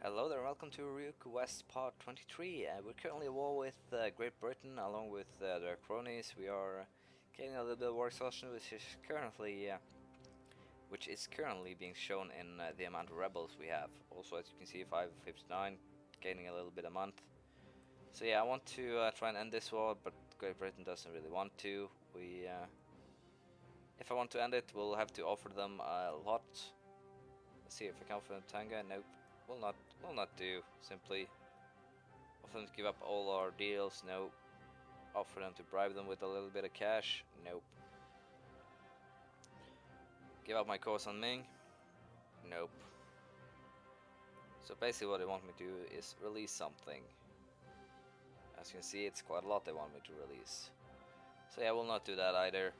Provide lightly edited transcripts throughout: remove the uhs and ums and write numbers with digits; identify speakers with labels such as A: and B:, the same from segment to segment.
A: Hello there, welcome to Ryukyu Part 23. We're currently at war with Great Britain along with their cronies. We are getting a little bit of war exhaustion, which is currently being shown in the amount of rebels we have. Also, as you can see, 559, gaining a little bit a month. So yeah, I want to try and end this war, but Great Britain doesn't really want to. If I want to end it, we'll have to offer them a lot. Let's see if I can offer them Tanga. Nope. Will not do. Simply offer them to give up all our deals. Nope. Offer them to bribe them with a little bit of cash. Nope. Give up my course on Ming. Nope. So basically what they want me to do is release something. As you can see, it's quite a lot they want me to release. So yeah, we'll not do that either.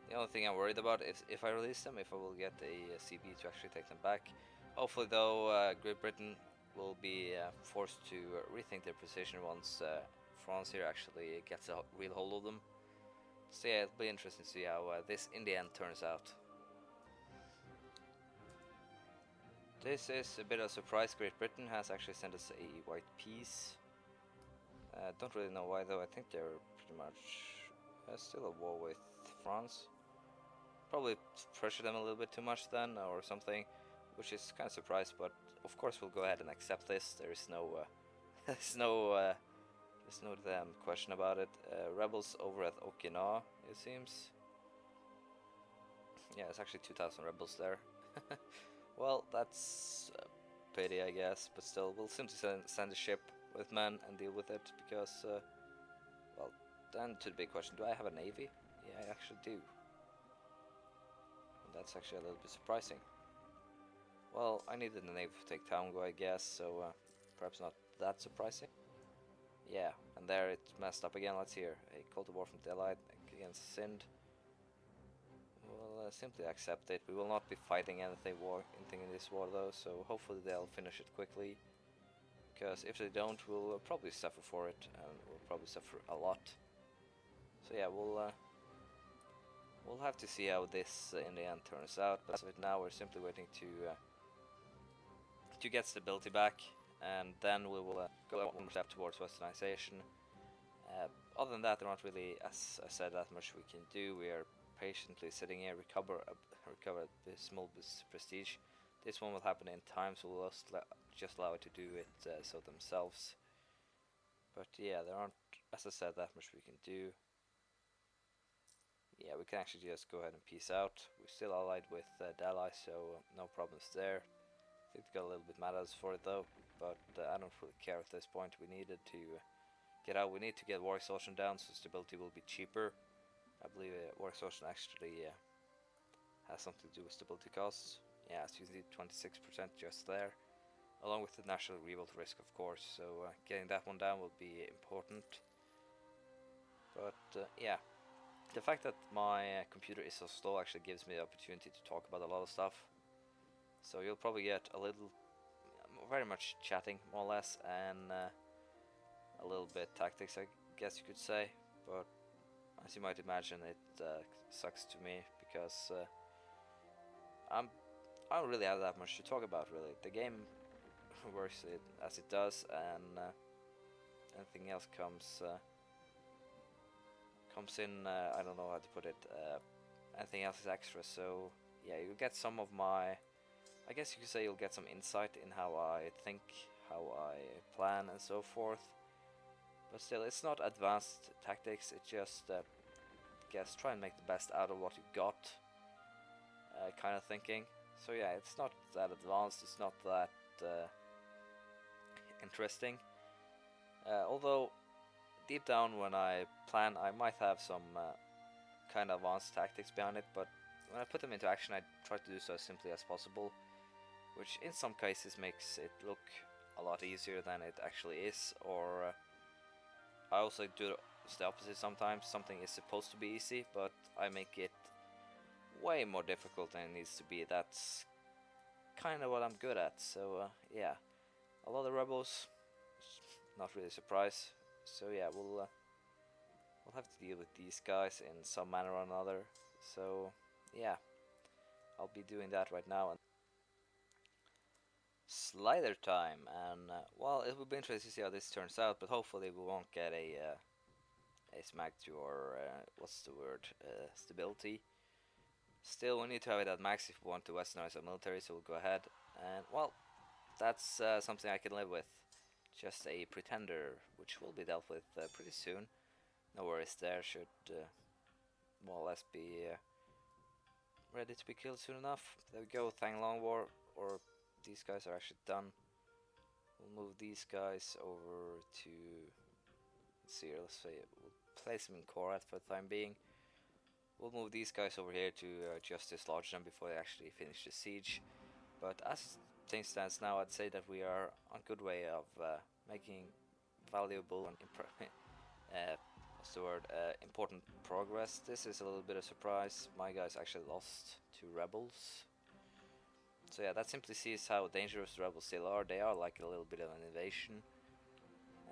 A: The only thing I'm worried about is if I release them, if I will get a CB to actually take them back. Hopefully though, Great Britain will be forced to rethink their position once France here actually gets a real hold of them. So yeah, it'll be interesting to see how this in the end turns out. This is a bit of a surprise. Great Britain has actually sent us a white peace. Don't really know why though. I think they're pretty much still at war with France. Probably pressure them a little bit too much then, or something, which is kind of surprised. But of course, we'll go ahead and accept this. There is no, there's no damn question about it. Rebels over at Okinawa, it seems. Yeah, it's actually 2,000 rebels there. Well, that's a pity, I guess. But still, we'll simply send a ship with men and deal with it because, well, then to the big question: do I have a navy? Yeah, I actually do. That's actually a little bit surprising. Well, I needed the navy to take Tango, I guess, so perhaps not that surprising. Yeah, and there it messed up again. Let's hear a call to war from the Allied against Sind. We'll simply accept it. We will not be fighting anything in this war though, so hopefully they'll finish it quickly. Because if they don't, we'll probably suffer for it, and we'll probably suffer a lot. So yeah, we'll have to see how this in the end turns out, but as of now we're simply waiting to get stability back, and then we will go one step towards westernization. Other than that, there aren't really, as I said, that much we can do. We are patiently sitting here, recover a small prestige. This one will happen in time, so we'll just allow it to do it so themselves. But yeah, there aren't, as I said, that much we can do. Yeah, we can actually just go ahead and peace out. We're still allied with Dalai, so no problems there. I think they got a little bit mad at us for it though, but I don't really care at this point. We needed to get out. We need to get war exhaustion down, so stability will be cheaper. I believe war exhaustion actually has something to do with stability costs. Yeah, as you see, 26% just there, along with the national revolt risk, of course. So getting that one down will be important. But yeah. The fact that my computer is so slow actually gives me the opportunity to talk about a lot of stuff. So you'll probably get a little, very much chatting more or less, and a little bit tactics, I guess you could say. But as you might imagine, it sucks to me because I don't really have that much to talk about. Really, the game works as it does, and anything else comes in, I don't know how to put it, anything else is extra. So yeah, you'll get some of my, I guess you could say you'll get some insight in how I think, how I plan and so forth. But still, it's not advanced tactics, it's just, guess, try and make the best out of what you got, kind of thinking. So yeah, it's not that advanced, it's not that interesting. Although deep down when I plan, I might have some kind of advanced tactics behind it, but when I put them into action, I try to do so as simply as possible, which in some cases makes it look a lot easier than it actually is, or I also do the opposite sometimes. Something is supposed to be easy, but I make it way more difficult than it needs to be. That's kind of what I'm good at, so yeah. A lot of rebels, not really surprised. So yeah, we'll have to deal with these guys in some manner or another. So yeah, I'll be doing that right now. slider time, and well, it will be interesting to see how this turns out, but hopefully we won't get a smack to our what's the word, stability. Still, we need to have it at max if we want to westernize our military, so we'll go ahead, and well, that's something I can live with. Just a pretender, which will be dealt with pretty soon. No worries there, should more or less be ready to be killed soon enough. There we go, Thang Long War, or these guys are actually done. We'll move these guys over to, let's see here, let's say, we'll place them in Korat for the time being. We'll move these guys over here to just dislodge them before they actually finish the siege. But as things stands now, I'd say that we are on good way of making valuable and what's the word, important progress. This is a little bit of a surprise. My guys actually lost to rebels. So yeah, that simply sees how dangerous the rebels still are. They are like a little bit of an invasion.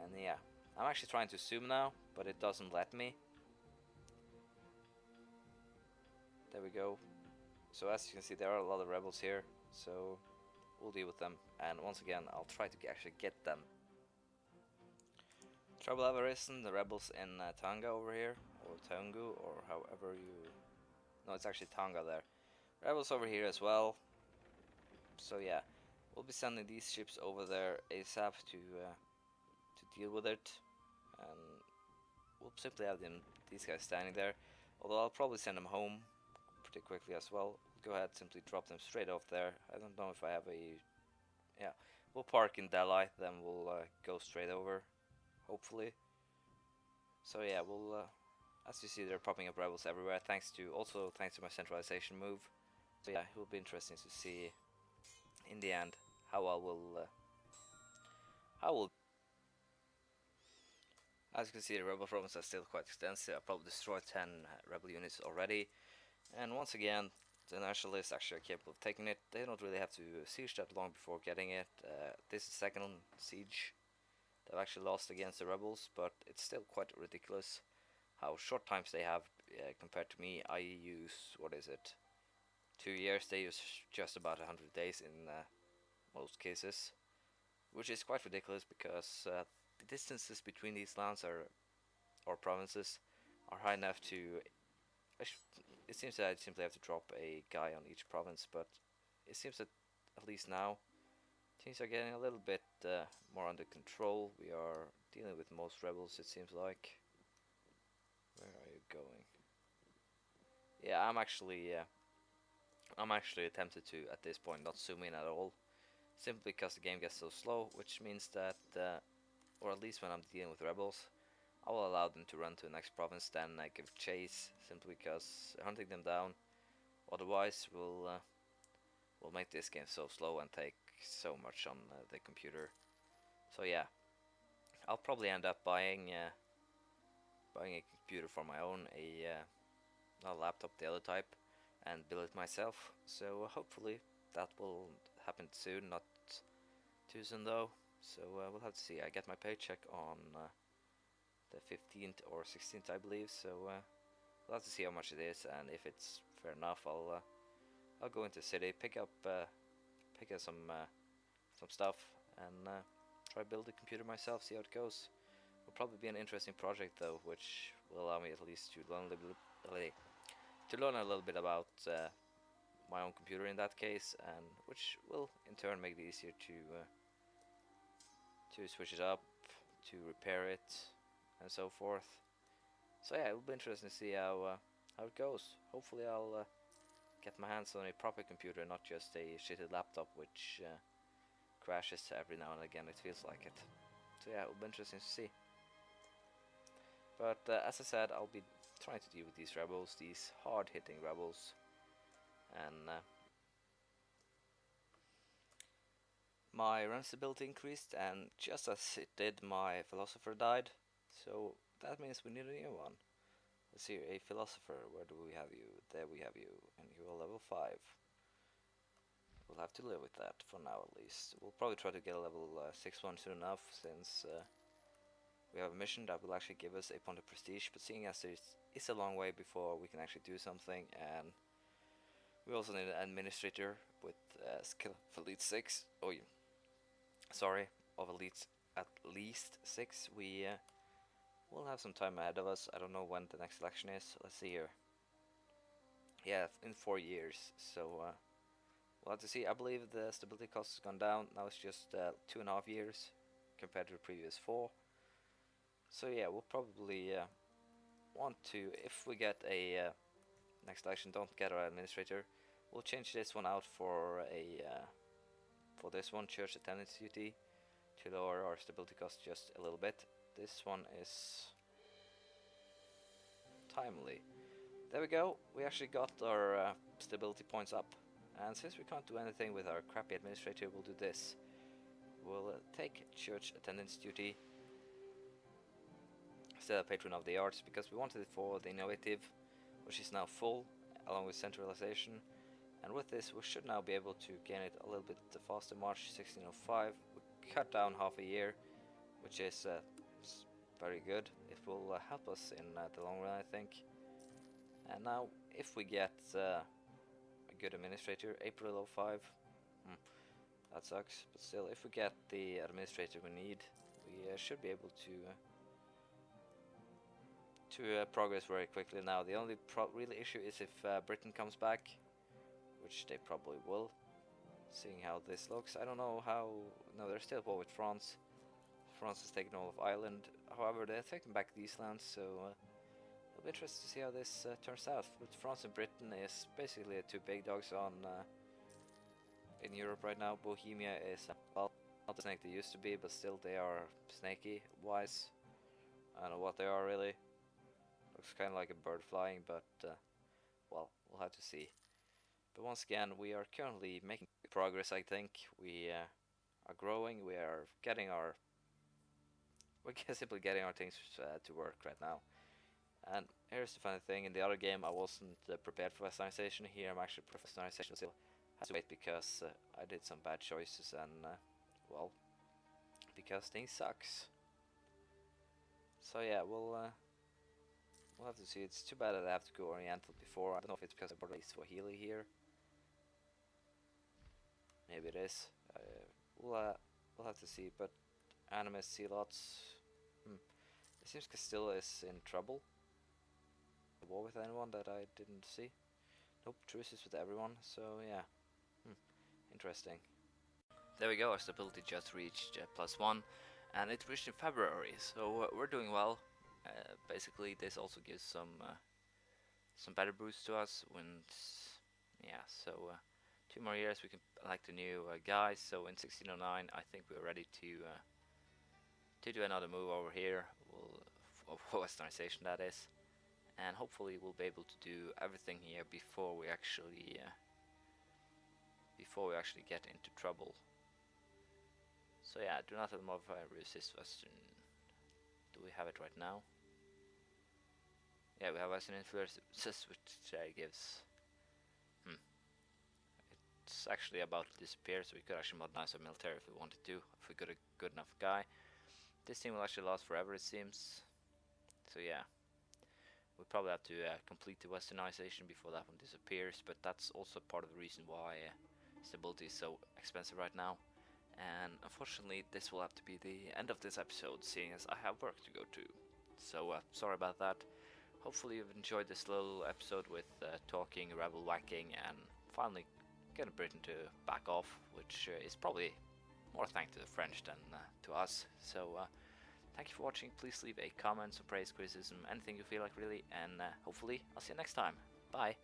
A: And yeah, I'm actually trying to zoom now, but it doesn't let me. There we go. So as you can see, there are a lot of rebels here, so we'll deal with them. And once again, I'll try to actually get them. Trouble have arisen, the rebels in Tonga over here, or Tongu, or however you... No, it's actually Tonga there. Rebels over here as well. So yeah, we'll be sending these ships over there ASAP to deal with it. And we'll simply have these guys standing there. Although I'll probably send them home pretty quickly as well. Go ahead, simply drop them straight off there. I don't know if I have a... Yeah, we'll park in Delhi, then we'll go straight over, hopefully. So yeah, we'll... as you see, they're popping up rebels everywhere, thanks to my centralization move. So yeah, it will be interesting to see, in the end, how I will... As you can see, the rebel provinces are still quite extensive. I probably destroyed 10 rebel units already. And once again, the nationalists actually are capable of taking it. They don't really have to siege that long before getting it. This is the second siege they've actually lost against the rebels, but it's still quite ridiculous how short times they have compared to me. I use, what is it, 2 years. They use just about 100 days in most cases, which is quite ridiculous because the distances between these lands or provinces are high enough to... It seems that I simply have to drop a guy on each province, but it seems that at least now things are getting a little bit more under control. We are dealing with most rebels, it seems like. Where are you going? Yeah, I'm actually tempted to, at this point, not zoom in at all, simply because the game gets so slow, which means that, or at least when I'm dealing with rebels, I will allow them to run to the next province, then I give chase, simply because hunting them down otherwise will make this game so slow and take so much on the computer. So yeah, I'll probably end up buying a computer for my own, not a laptop, the other type, and build it myself. So hopefully that will happen soon, not too soon though. So we'll have to see. I get my paycheck on the 15th or 16th, I believe. So we'll have to see how much it is, and if it's fair enough, I'll go into the city, pick up some stuff, and try build the computer myself. See how it goes. Will probably be an interesting project though, which will allow me at least to learn a little bit about my own computer in that case, and which will in turn make it easier to switch it up, to repair it, and so forth. So yeah, it will be interesting to see how it goes. Hopefully I'll get my hands on a proper computer, not just a shitty laptop which crashes every now and again, it feels like it. So yeah, it will be interesting to see. But as I said, I'll be trying to deal with these rebels, these hard-hitting rebels, and my run stability increased, and just as it did, my philosopher died, so that means we need a new one. Let's see, a philosopher, where do we have you? There we have you, and you are level 5. We'll have to live with that for now at least. We'll probably try to get a level 6 one soon enough, since we have a mission that will actually give us a point of prestige, but seeing as it's a long way before we can actually do something, and we also need an administrator with skill of Elite 6. Oh yeah. sorry, of at least 6. We will have some time ahead of us. I don't know when the next election is. Let's see here. Yeah, in 4 years. So we'll have to see. I believe the stability cost has gone down. Now it's just 2.5 years compared to the previous 4. So yeah, we'll probably want to, if we get a next election, don't get our administrator, we'll change this one out for a for this one, church attendance duty, to lower our stability cost just a little bit. This one is timely. There we go. We actually got our stability points up, and since we can't do anything with our crappy administrator, we'll do this. We'll take church attendance duty instead of patron of the arts, because we wanted it for the innovative, which is now full, along with centralization. And with this, we should now be able to gain it a little bit faster. March 1605. We cut down half a year, which is very good. It will help us in the long run, I think. And now, if we get a good administrator, April 05, that sucks. But still, if we get the administrator we need, we should be able to progress very quickly. Now, the only real issue is if Britain comes back, which they probably will, seeing how this looks. I don't know how. No, they're still at war with France. France has taken all of Ireland. However, they're taking back these lands, so it'll be interesting to see how this turns out. But France and Britain is basically two big dogs on in Europe right now. Bohemia is well, not the snake they used to be, but still they are snaky wise. I don't know what they are really. Looks kind of like a bird flying, but well, we'll have to see. But once again, we are currently making progress. I think we are growing. We're simply getting our things to work right now. And here's the funny thing: in the other game, I wasn't prepared for westernization. Here, I'm actually prepared for westernization. Still have to wait because I did some bad choices, and well, because things sucks. So yeah, we'll have to see. It's too bad that I have to go Oriental before. I don't know if it's because I brought Swahili here. Maybe it is. We'll have to see. But anime sea lots. It seems Castilla is in trouble. War with anyone that I didn't see. Nope, truces with everyone. So yeah, interesting. There we go. Our stability just reached +1, and it reached in February. So we're doing well. Basically, this also gives some better boosts to us. When yeah, so 2 more years we can elect a new guy. So in 1609, I think we're ready to do another move over here. Of westernization, that is, and hopefully we'll be able to do everything here before we actually get into trouble. So yeah, do not modify resist Western. Do we have it right now? Yeah, we have Western influences, which gives. It's actually about to disappear, so we could actually modernize our military if we wanted to, if we got a good enough guy. This thing will actually last forever, it seems. So yeah, we probably have to complete the westernization before that one disappears, but that's also part of the reason why stability is so expensive right now. And unfortunately, this will have to be the end of this episode, seeing as I have work to go to. So sorry about that. Hopefully you've enjoyed this little episode with talking, rebel whacking, and finally getting Britain to back off, which is probably more thanks to the French than to us. So thank you for watching. Please leave a comment, some praise, criticism, anything you feel like really, and hopefully I'll see you next time. Bye.